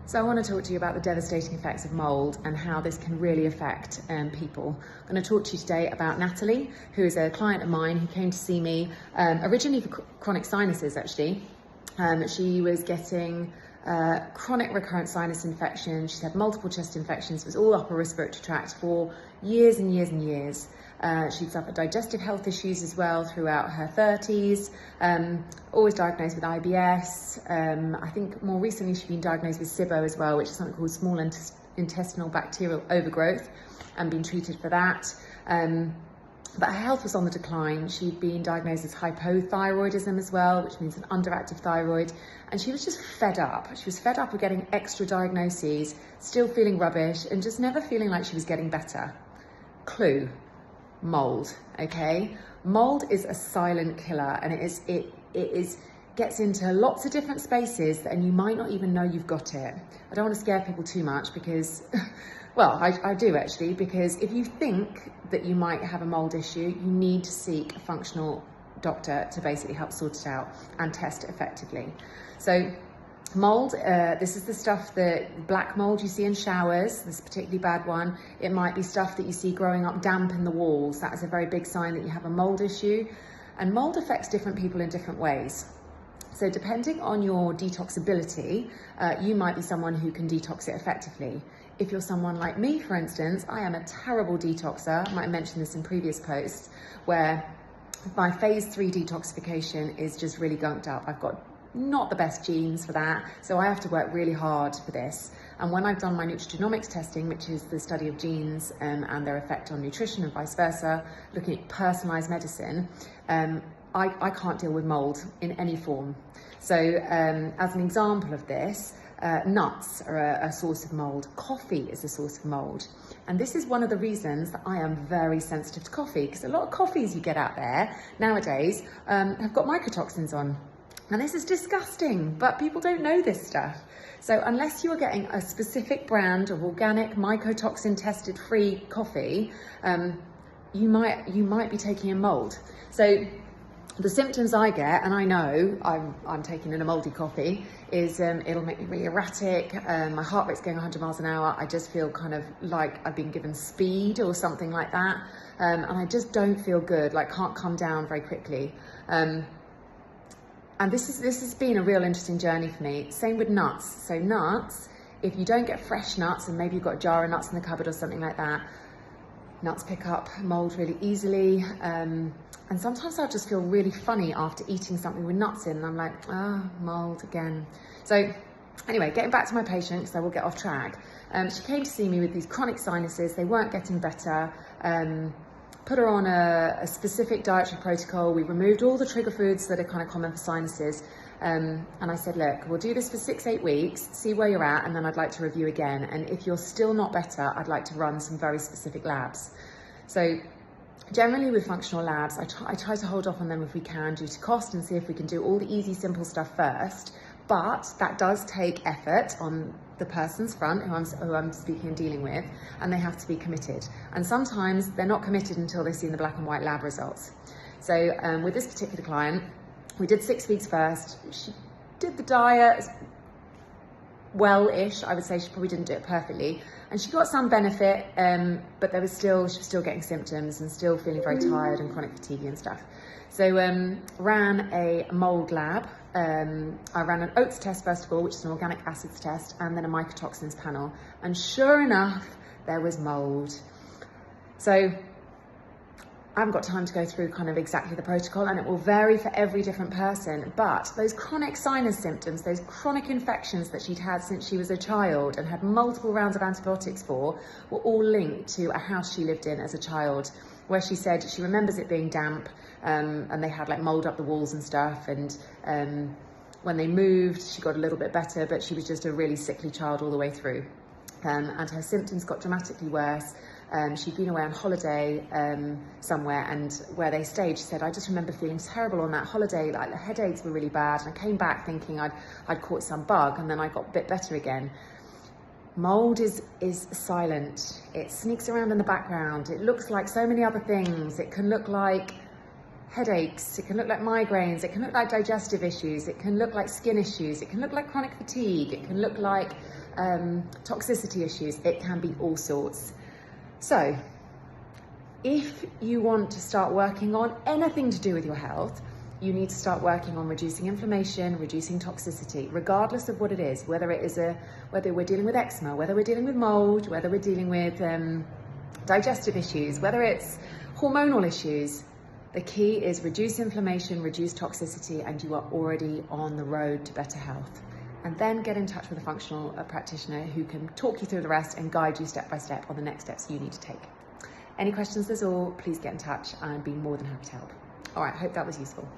So I want to talk to you about the devastating effects of mould and how this can really affect people. I'm going to talk to you today about Natalie, who is a client of mine who came to see me originally for chronic sinuses actually. She was getting chronic recurrent sinus infection. She's had multiple chest infections. It was all upper respiratory tract for years and years and years. She'd suffered digestive health issues as well throughout her 30s, always diagnosed with IBS. I think more recently she's been diagnosed with SIBO as well, which is something called small intestinal bacterial overgrowth, and been treated for that. But her health was on the decline. She'd been diagnosed as hypothyroidism as well, which means an underactive thyroid. And she was just fed up. She was fed up with getting extra diagnoses, still feeling rubbish, and just never feeling like she was getting better. Clue: mold, okay? Mold is a silent killer, and it gets into lots of different spaces, and you might not even know you've got it. I don't want to scare people too much because, well, I do actually, because if you think that you might have a mold issue, you need to seek a functional doctor to basically help sort it out and test it effectively. So mold, this is the stuff that black mold you see in showers. This is a particularly bad one. It might be stuff that you see growing up damp in the walls. That is a very big sign that you have a mold issue. And mold affects different people in different ways. So depending on your detoxability, you might be someone who can detox it effectively. If you're someone like me, for instance, I am a terrible detoxer. I might have mentioned this in previous posts, where my phase 3 detoxification is just really gunked up. I've got not the best genes for that, so I have to work really hard for this. And when I've done my nutrigenomics testing, which is the study of genes and their effect on nutrition and vice versa, looking at personalized medicine, I can't deal with mold in any form. So as an example of this, nuts are a source of mold. Coffee is a source of mold. And this is one of the reasons that I am very sensitive to coffee, because a lot of coffees you get out there nowadays have got mycotoxins on. And this is disgusting, but people don't know this stuff. So unless you're getting a specific brand of organic mycotoxin tested free coffee, you might be taking in mold. So the symptoms I get, and I know I'm taking in a mouldy coffee, is it'll make me really erratic. My heart rate's going 100 miles an hour. I just feel kind of like I've been given speed or something like that. And I just don't feel good, like can't come down very quickly. And this has been a real interesting journey for me. Same with nuts. So nuts, if you don't get fresh nuts, and maybe you've got a jar of nuts in the cupboard or something like that, nuts pick up mold really easily. And sometimes I just feel really funny after eating something with nuts in, and I'm like, mold again. So anyway, getting back to my patient, because I will get off track. She came to see me with these chronic sinuses. They weren't getting better. Put her on a specific dietary protocol. We removed all the trigger foods that are kind of common for sinuses. And I said, look, we'll do this for 6-8 weeks, see where you're at, and then I'd like to review again. And if you're still not better, I'd like to run some very specific labs. So generally with functional labs, I try to hold off on them if we can due to cost, and see if we can do all the easy, simple stuff first. But that does take effort on the person's front who I'm speaking and dealing with, and they have to be committed. And sometimes they're not committed until they've seen the black and white lab results. So with this particular client, we did 6 weeks first. She did the diet well-ish. I would say she probably didn't do it perfectly, and she got some benefit, but she was still getting symptoms and still feeling very tired and chronic fatigue and stuff. So ran a mold lab. I ran an oats test first of all, which is an organic acids test, and then a mycotoxins panel. And sure enough, there was mold. So I haven't got time to go through kind of exactly the protocol, and it will vary for every different person. But those chronic sinus symptoms, those chronic infections that she'd had since she was a child and had multiple rounds of antibiotics for, were all linked to a house she lived in as a child, where she said she remembers it being damp, and they had like mold up the walls and stuff. And when they moved, she got a little bit better, but she was just a really sickly child all the way through. And her symptoms got dramatically worse. She'd been away on holiday somewhere, and where they stayed, she said, I just remember feeling terrible on that holiday, like the headaches were really bad, and I came back thinking I'd caught some bug, and then I got a bit better again. Mold is silent. It sneaks around in the background. It looks like so many other things. It can look like headaches, it can look like migraines, it can look like digestive issues, it can look like skin issues, it can look like chronic fatigue, it can look like toxicity issues, it can be all sorts. So if you want to start working on anything to do with your health, you need to start working on reducing inflammation, reducing toxicity, regardless of what it is, whether we're dealing with eczema, whether we're dealing with mold, whether we're dealing with digestive issues, whether it's hormonal issues. The key is reduce inflammation, reduce toxicity, and you are already on the road to better health. And then get in touch with a functional practitioner who can talk you through the rest and guide you step by step on the next steps you need to take. Any questions at all, please get in touch and I'd be more than happy to help. All right, hope that was useful.